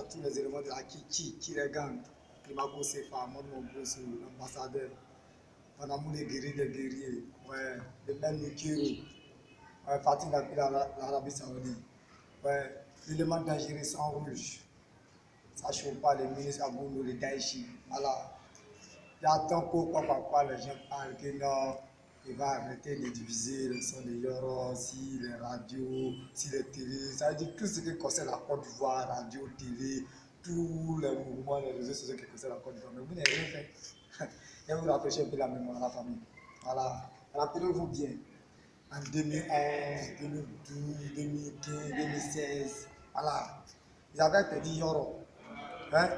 tous les éléments de la qui les gagne. Primaco Sefa, Mon Brosso, l'ambassadeur. Panamou les guerriers. Ouais, le même Mikiro. Ouais, Fatih l'Arabie Saoudite. Ouais, l'élément dangereux sans rouge. Ça chauffe pas les ministres Abounou, les Daïchi. Voilà. J'attends pourquoi les gens parlent que non, il va arrêter de diviser le son de Yoro, si les radios, si les télés, ça veut dire tout ce qui concerne la Côte d'Ivoire, radio, télé, tous les mouvements, les réseaux sociaux qui concernent la Côte d'Ivoire. Mais vous n'avez rien fait. Et vous rafraîchissez un peu la mémoire à la famille. Voilà. Rappelez-vous bien, en 2011, 2012, 2015, 2016, voilà, ils avaient interdit Yoro. Hein?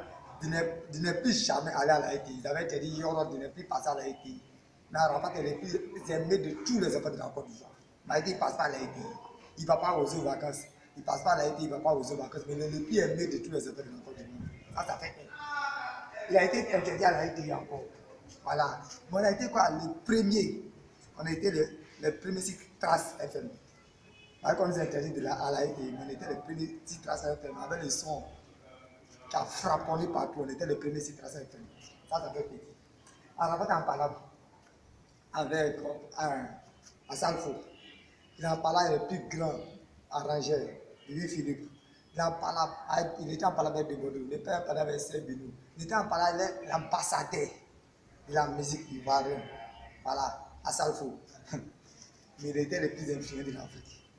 De ne plus jamais aller à l'Haïti. Ils avaient dit Yoro de ne plus passer à l'Haïti. Mais Arafat est le plus aimé de tous les enfants de la Côte d'Ivoire. Maïti ne passe pas à l'Haïti. Il ne va pas aux vacances. Il ne passe pas à l'Haïti, il ne va pas aux vacances. Mais il est le plus aimé de tous les enfants de la Côte d'Ivoire. Ça fait. Il a été interdit à l'Haïti encore. Voilà. Mais on a été quoi? Les premiers. On a été les premiers sites Trace FM. Quand on nous a interdit à l'Haïti, on était les premiers sites Trace FM avec le son qui a frapponné partout. On était les premiers sites Trace FM. Ça fait petit. Alors, on en parle avec Assalfo. Il en parle avec le plus grand arrangeur, Louis Philippe. Il était en parlant avec Degodou, il était en parlant avec Sebinou. Il était en parlant avec l'ambassadeur de la musique ivoirienne. Voilà, Assalfo. Mais il était le plus influent de l'Afrique.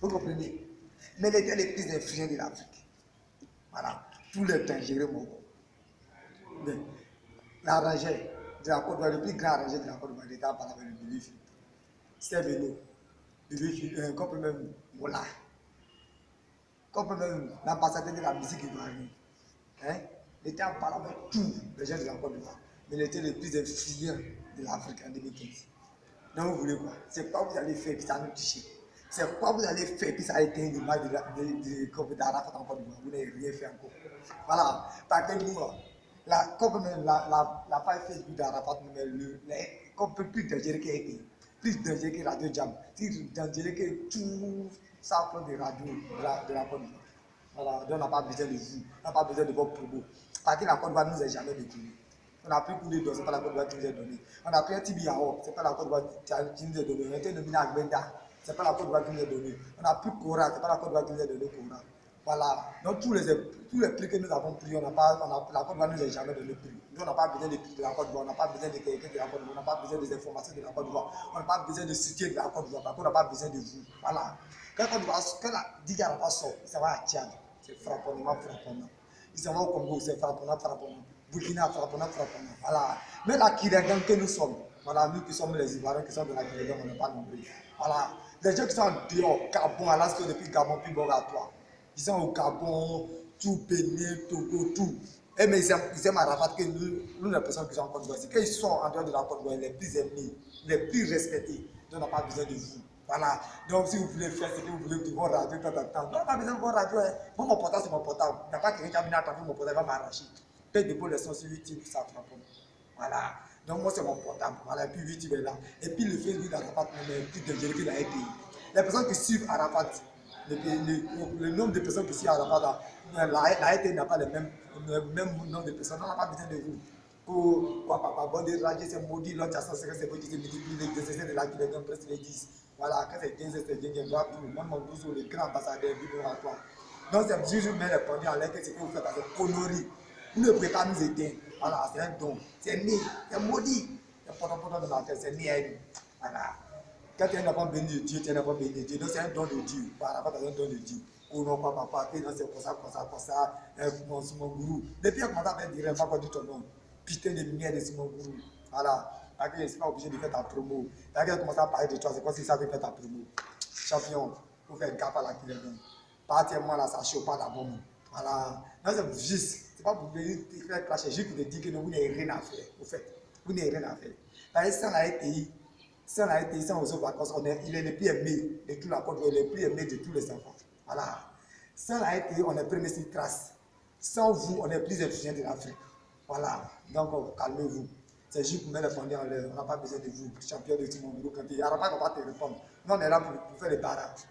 Vous comprenez? Mais il était le plus influent de l'Afrique. Voilà, tous les dangereux mots. L'arrangeur de la Côte d'Ivoire, le plus grand arrangeur de la Côte d'Ivoire, il était en parlant avec Louis Philippe. Sebinou. Comme même Mola, comme même l'ambassadeur de la musique ivoirienne. Hein? Il était en parlant avec tous les gens de la Côte d'Ivoire. Mais il était le plus influent de l'Afrique en 2015. Donc vous voulez quoi? C'est quoi vous allez faire puis ça nous touche? C'est quoi vous allez faire puis ça a été une image d'Arafat en Côte d'Ivoire? Vous n'avez rien fait encore. Voilà. Parce que nous, comme même la page Facebook d'Arafat, comme plus dangereux qu'il a été. Plus dangereux que Radio Jam, plus dangereux que tout ça prend des radios de la Côte d'Ivoire. Voilà, donc on n'a pas besoin de vous, on n'a pas besoin de votre promo. Parce que la Côte d'Ivoire ne nous a jamais détenu. On a pris pour les dons, ce n'est pas la Côte d'Ivoire qui nous a donné. On a pris un Tibiao, ce n'est pas la Côte d'Ivoire qui nous a donné. On a été nominé à Gbenda, ce n'est pas la Côte d'Ivoire qui nous a donné. On a pris Cora, ce n'est pas la Côte d'Ivoire qui nous a donné Cora. Voilà, donc tous les prix que nous avons pris, la Côte d'Ivoire ne nous a jamais donné prix. Nous, on n'a pas besoin de prix de la Côte d'Ivoire, on n'a pas besoin de quelqu'un de la Côte d'Ivoire, on n'a pas besoin des informations de la Côte d'Ivoire, on n'a pas besoin de soutien de la Côte d'Ivoire, parce qu'on n'a pas besoin de vous. Voilà. Quand la Didier Arafat sort, ça va à Tchad, c'est frapponnant. Il s'en va au Congo, c'est frapponnant. Burkina, frapponnant. Voilà. Mais la Kiragan que nous sommes, voilà, nous qui sommes les Ivoiriens qui sont de la Kiragan, on n'est pas nombreux. Voilà. Les gens qui sont dehors, Gabon, Alaska, depuis Gabon, puis Bogatoire. Ils sont au Gabon, tout Bénin, Togo, tout. Et mais ils aiment Arafat que nous, les personnes qui sont en Côte d'Ivoire. Quand ils sont en dehors de la Côte d'Ivoire, les plus aimés, les plus respectés. Donc on n'a pas besoin de vous. Voilà. Donc si vous voulez faire ce que vous voulez de votre radio, on n'a pas besoin de votre radio. Hein. Moi, mon portable, c'est mon portable. Il n'y a pas quelqu'un qui a venu attraper mon portable, il va m'arracher. Peut-être de bonnes leçons sur YouTube, ça frappe. Voilà. Donc moi, c'est mon portable. Voilà. Et puis YouTube est là. Et puis le Facebook d'Arafat, on est plus dangereux que la RTI. Les personnes qui suivent Arafat, le nombre de personnes qui suivent Arafat, la RTI n'a pas le même nombre de personnes. On n'a pas besoin de vous. Pour quoi, papa, bon, des radios, c'est maudit, l'autre, c'est maudit, c'est multiplié, les essais de la Guinée, presque les 10. Voilà, quand c'est 15, c'est 15, doit tout. Moi, mon bousou, le grand ambassadeur, vivre à toi. Donc, c'est juste mais répondre à l'air que ce que vous faites, c'est connerie. Vous ne pouvez pas nous aider. Voilà, c'est un don. C'est né, c'est maudit. C'est pendant de la terre, c'est né à nous. Voilà. Quand tu es un enfant béni de Dieu, tu es un enfant béni de Dieu. Donc, c'est un don de Dieu. Voilà, pas un don de Dieu. Oh non, papa, c'est comme ça, mon gourou. Depuis qu'on m'a fait dire, pas dire ton nom. Putain de lumière de Simon Gourou. Voilà. Je ne suis pas obligé de faire ta promo. Quand tu commences à parler de toi, c'est comme si ça veut faire ta promo. Champion, il faut faire gaffe à la clientèle. Partiellement là, ça ne chauffe pas d'abord. Voilà. Non, c'est juste. Ce n'est pas pour venir te faire clasher, juste pour te dire que vous n'avez rien à faire. Au fait, vous n'avez rien à faire. Parce que sans la RTI, sans aux autres vacances, il est le plus aimé de toute la Côte d'Ivoire, le plus aimé de tous les enfants. Voilà. Sans la RTI, on est premier sur trace. Sans vous, on est plus influent de l'Afrique. Voilà. Donc, calmez-vous. C'est juste pour mettre les fondés en l'air. On n'a pas besoin de vous. Champion de Simon Gourou, quand il n'y a pas de répondre. Nous, on est là pour faire les barrages.